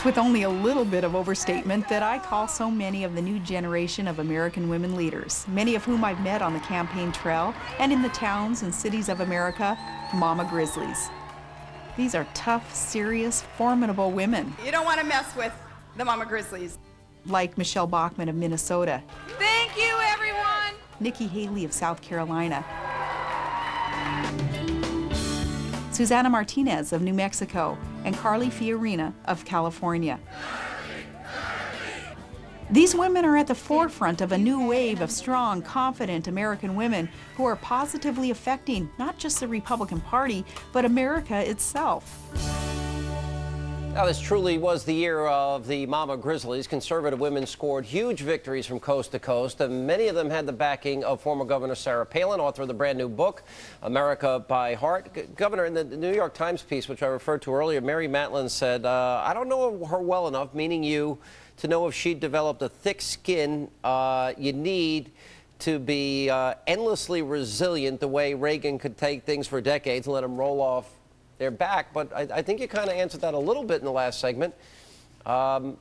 It's with only a little bit of overstatement that I call so many of the new generation of American women leaders, many of whom I've met on the campaign trail and in the towns and cities of America, Mama Grizzlies. These are tough, serious, formidable women. You don't want to mess with the Mama Grizzlies. Like Michelle Bachmann of Minnesota. Thank you, everyone. Nikki Haley of South Carolina. Susana Martinez of New Mexico, and Carly Fiorina of California. These women are at the forefront of a new wave of strong, confident American women who are positively affecting not just the Republican Party, but America itself. Now, this truly was the year of the Mama Grizzlies. Conservative women scored huge victories from coast to coast, and many of them had the backing of former Governor Sarah Palin, author of the brand new book, America by Heart. Governor, in the New York Times piece, which I referred to earlier, Mary Matlin said, I don't know her well enough, meaning you, to know if she developed a thick skin you need to be endlessly resilient the way Reagan could take things for decades and let them roll off their back. But I think you kind of answered that a little bit in the last segment. You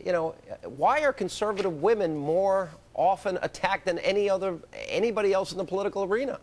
know, why are conservative women more often attacked than anybody else in the political arena?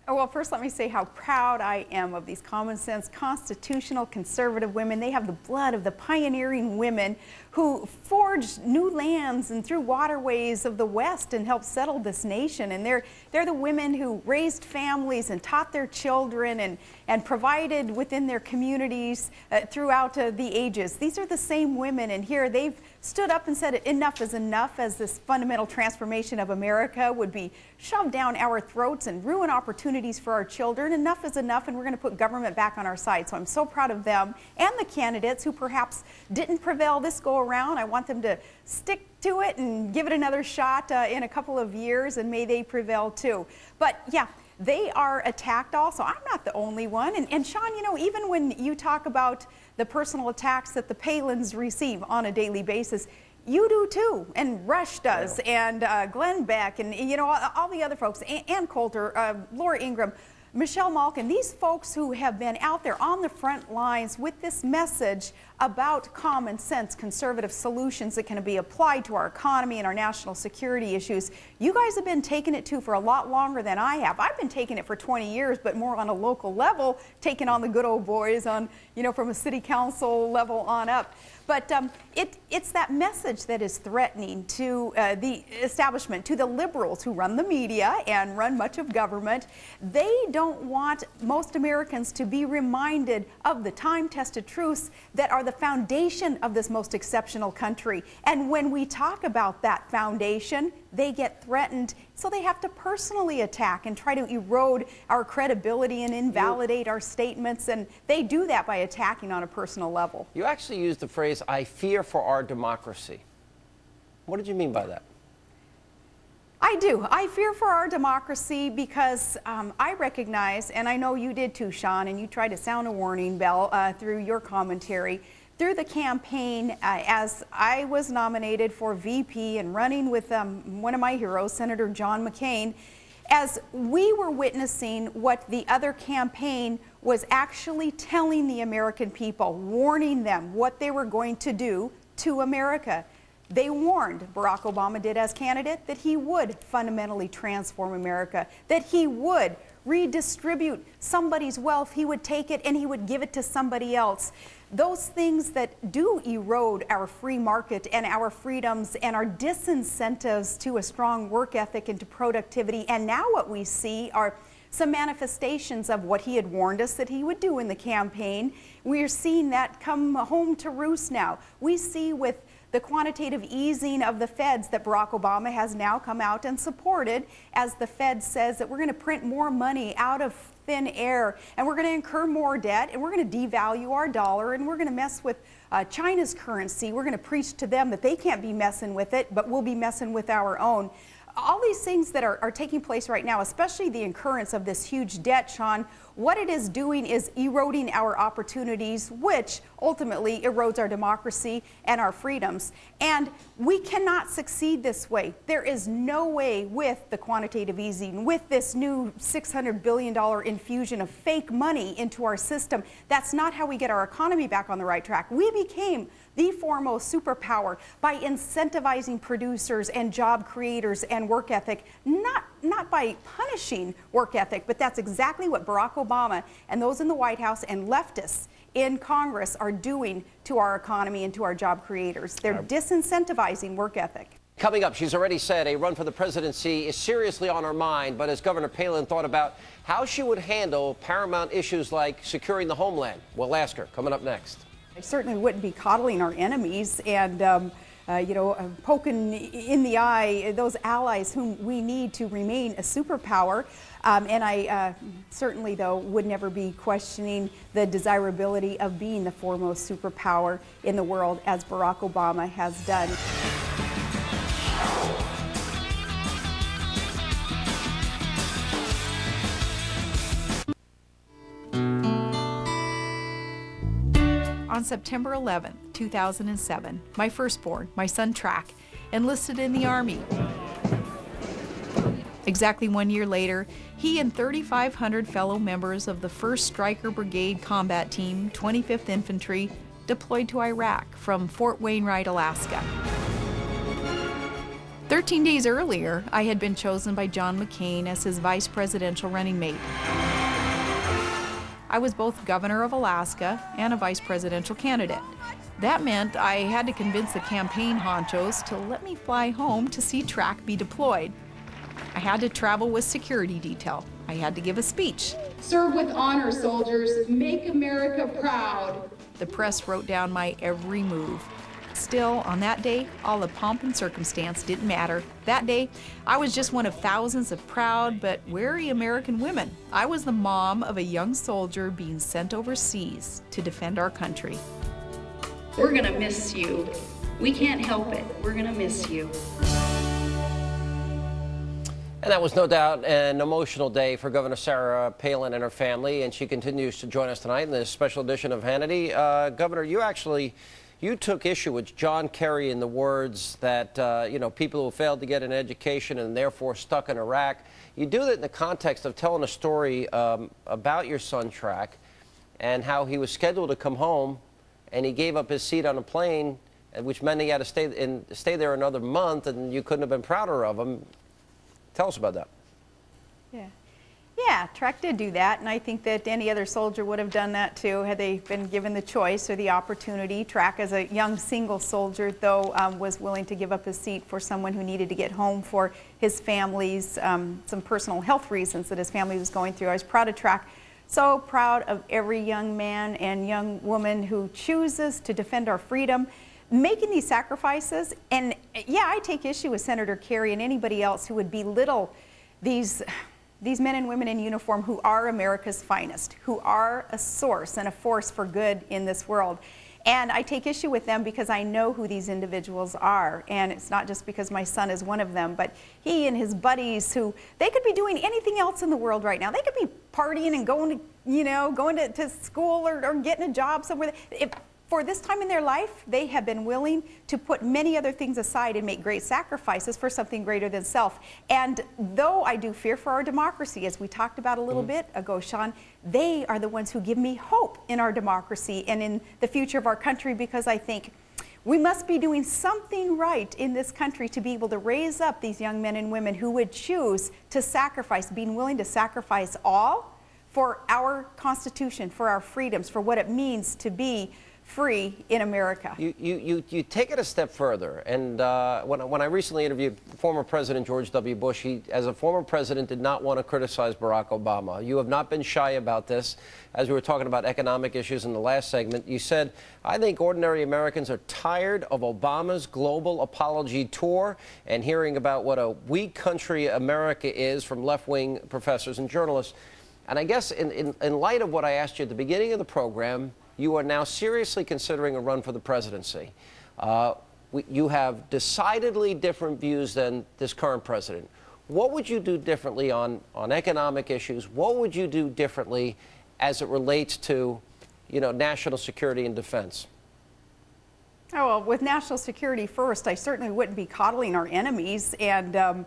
Well, first let me say how proud I am of these common sense, constitutional, conservative women. They have the blood of the pioneering women who forged new lands and through waterways of the West and helped settle this nation. And they're the women who raised families and taught their children and provided within their communities throughout the ages. These are the same women, and here they've stood up and said enough is enough, as this fundamental transformation of America would be shoved down our throats and ruin opportunities for our children. Enough is enough, and we're going to put government back on our side. So I'm so proud of them and the candidates who perhaps didn't prevail this go around. I want them to stick to it and give it another shot in a couple of years, and may they prevail too. But yeah, they are attacked also. I'm not the only one. And Sean, you know, even when you talk about the personal attacks that the Palins receive on a daily basis, you do too, and Rush does, and Glenn Beck, and you know, all the other folks, Ann Coulter, Laura Ingraham, Michelle Malkin, these folks who have been out there on the front lines with this message about common sense, conservative solutions that can be applied to our economy and our national security issues. You guys have been taking it to for a lot longer than I have. I've been taking it for 20 years, but more on a local level, taking on the good old boys on, you know, from a city council level on up. But it's that message that is threatening to the establishment, to the liberals who run the media and run much of government. They don't want most Americans to be reminded of the time-tested truths that are the foundation of this most exceptional country. And when we talk about that foundation, they get threatened, so they have to personally attack and try to erode our credibility and invalidate our statements, and they do that by attacking on a personal level. You actually used the phrase, I fear for our democracy. What did you mean by that? I do. I fear for our democracy because I recognize, and I know you did too, Sean, and you tried to sound a warning bell through your commentary, through the campaign, as I was nominated for VP and running with one of my heroes, Senator John McCain, as we were witnessing what the other campaign was actually telling the American people, warning them what they were going to do to America. They warned, Barack Obama did as candidate, that he would fundamentally transform America, that he would redistribute somebody's wealth, he would take it and he would give it to somebody else. Those things that do erode our free market and our freedoms and our disincentives to a strong work ethic and to productivity. And now what we see are some manifestations of what he had warned us that he would do in the campaign. We are seeing that come home to roost now. We see with the quantitative easing of the feds that Barack Obama has now come out and supported, as the Fed says that we're going to print more money out of thin air, and we're going to incur more debt, and we're going to devalue our dollar, and we're going to mess with China's currency. We're going to preach to them that they can't be messing with it, but we'll be messing with our own. All these things that are taking place right now, especially the incurrence of this huge debt, Sean, what it is doing is eroding our opportunities, which ultimately erodes our democracy and our freedoms. And we cannot succeed this way. There is no way with the quantitative easing, with this new $600 billion infusion of fake money into our system. That's not how we get our economy back on the right track. We became the foremost superpower by incentivizing producers and job creators and work ethic, not by punishing work ethic, but that's exactly what Barack Obama and those in the White House and leftists in Congress are doing to our economy and to our job creators. They're disincentivizing work ethic. Coming up, she's already said a run for the presidency is seriously on her mind, but as Governor Palin thought about how she would handle paramount issues like securing the homeland, we'll ask her coming up next. I certainly wouldn't be coddling our enemies and poking in the eye those allies whom we need to remain a superpower. And I certainly, though, would never be questioning the desirability of being the foremost superpower in the world, as Barack Obama has done. On September 11, 2007, my firstborn, my son Track, enlisted in the Army. Exactly 1 year later, he and 3,500 fellow members of the 1st Stryker Brigade Combat Team, 25th Infantry, deployed to Iraq from Fort Wainwright, Alaska. 13 days earlier, I had been chosen by John McCain as his vice presidential running mate. I was both governor of Alaska and a vice presidential candidate. That meant I had to convince the campaign honchos to let me fly home to see Track be deployed. I had to travel with security detail. I had to give a speech. Serve with honor, soldiers. Make America proud. The press wrote down my every move. Still, on that day, all the pomp and circumstance didn't matter. That day, I was just one of thousands of proud but wary American women. I was the mom of a young soldier being sent overseas to defend our country. We're gonna miss you. We can't help it. We're gonna miss you. And that was no doubt an emotional day for Governor Sarah Palin and her family, and she continues to join us tonight in this special edition of Hannity. Governor, you took issue with John Kerry in the words that, people who failed to get an education and therefore stuck in Iraq. You do that in the context of telling a story about your son, Track, and how he was scheduled to come home, and he gave up his seat on a plane, which meant he had to stay there another month, and you couldn't have been prouder of him. Tell us about that. Yeah, Track did do that, and I think that any other soldier would have done that too had they been given the choice or the opportunity. Track, as a young single soldier, though, was willing to give up his seat for someone who needed to get home for his family's some personal health reasons that his family was going through. I was proud of Track. So proud of every young man and young woman who chooses to defend our freedom, making these sacrifices. And yeah, I take issue with Senator Kerry and anybody else who would belittle these men and women in uniform who are America's finest, who are a source and a force for good in this world. And I take issue with them because I know who these individuals are. And it's not just because my son is one of them, but he and his buddies who, they could be doing anything else in the world right now. They could be partying and going to school or getting a job somewhere. For this time in their life, they have been willing to put many other things aside and make great sacrifices for something greater than self. And though I do fear for our democracy, as we talked about a little bit ago, Sean, they are the ones who give me hope in our democracy and in the future of our country, because I think we must be doing something right in this country to be able to raise up these young men and women who would choose to sacrifice, being willing to sacrifice all for our Constitution, for our freedoms, for what it means to be free in America. You take it a step further, and when I recently interviewed former President George W. Bush, he, as a former president, did not want to criticize Barack Obama. You have not been shy about this. As we were talking about economic issues in the last segment, you said, I think ordinary Americans are tired of Obama's global apology tour and hearing about what a weak country America is from left-wing professors and journalists. And I guess in light of what I asked you at the beginning of the program, you are now seriously considering a run for the presidency. You have decidedly different views than this current president. What would you do differently on economic issues? What would you do differently as it relates to, national security and defense? Oh, well, with national security first, I certainly wouldn't be coddling our enemies and,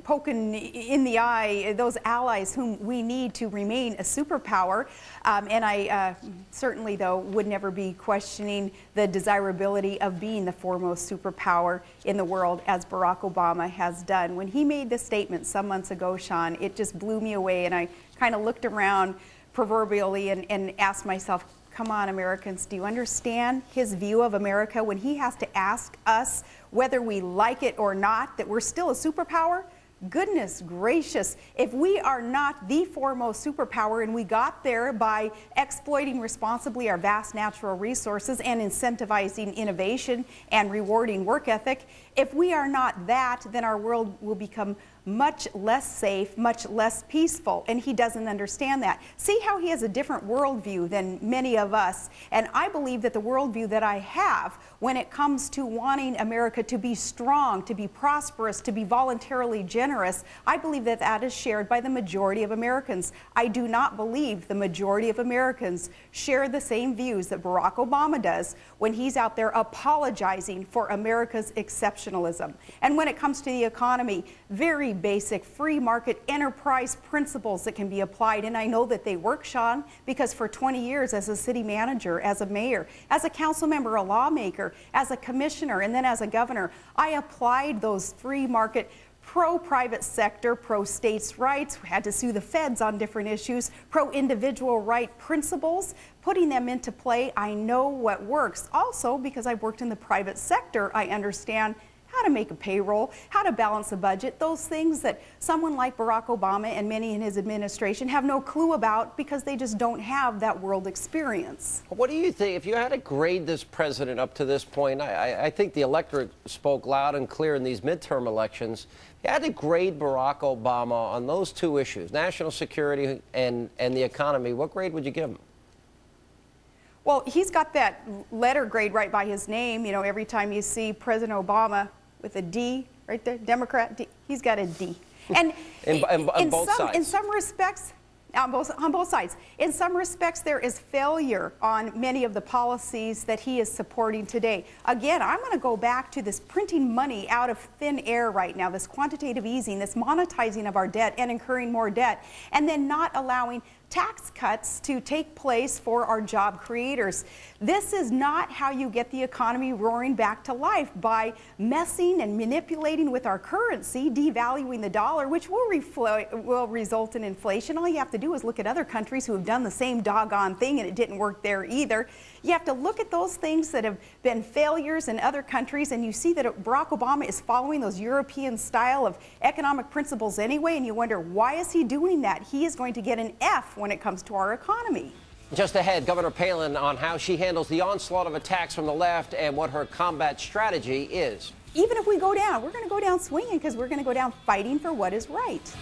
poking in the eye those allies whom we need to remain a superpower. And I certainly, though, would never be questioning the desirability of being the foremost superpower in the world, as Barack Obama has done. When he made this statement some months ago, Sean, it just blew me away, and I kind of looked around proverbially and asked myself, come on, Americans, do you understand his view of America when he has to ask us whether we like it or not, that we're still a superpower? Goodness gracious, if we are not the foremost superpower and we got there by exploiting responsibly our vast natural resources and incentivizing innovation and rewarding work ethic, if we are not that, then our world will become much less safe, much less peaceful, and he doesn't understand that. See how he has a different worldview than many of us, and I believe that the worldview that I have when it comes to wanting America to be strong, to be prosperous, to be voluntarily generous, I believe that that is shared by the majority of Americans. I do not believe the majority of Americans share the same views that Barack Obama does when he's out there apologizing for America's exceptionalism. And when it comes to the economy, very basic free market enterprise principles that can be applied, and I know that they work, Sean, because for 20 years as a city manager, as a mayor, as a council member, a lawmaker, as a commissioner, and then as a governor, I applied those free market pro-private sector, pro-states' rights, had to sue the feds on different issues, pro-individual right principles, putting them into play. I know what works. Also, because I've worked in the private sector, I understand how to make a payroll, how to balance a budget, those things that someone like Barack Obama and many in his administration have no clue about because they just don't have that world experience. What do you think, if you had to grade this president up to this point, I think the electorate spoke loud and clear in these midterm elections, you had to grade Barack Obama on those two issues, national security and the economy, what grade would you give him? Well, he's got that letter grade right by his name. You know, every time you see President Obama with a D right there, Democrat D, he's got a D. And on both sides. In some respects, on both sides. In some respects, there is failure on many of the policies that he is supporting today. Again, I'm going to go back to this printing money out of thin air right now, this quantitative easing, this monetizing of our debt and incurring more debt, and then not allowing tax cuts to take place for our job creators. This is not how you get the economy roaring back to life, by messing and manipulating with our currency, devaluing the dollar, which will result in inflation. All you have to do is look at other countries who have done the same doggone thing and it didn't work there either. You have to look at those things that have been failures in other countries, and you see that Barack Obama is following those European style of economic principles anyway, and you wonder, why is he doing that? He is going to get an F when it comes to our economy. Just ahead, Governor Palin on how she handles the onslaught of attacks from the left and what her combat strategy is. Even if we go down, we're going to go down swinging, because we're going to go down fighting for what is right.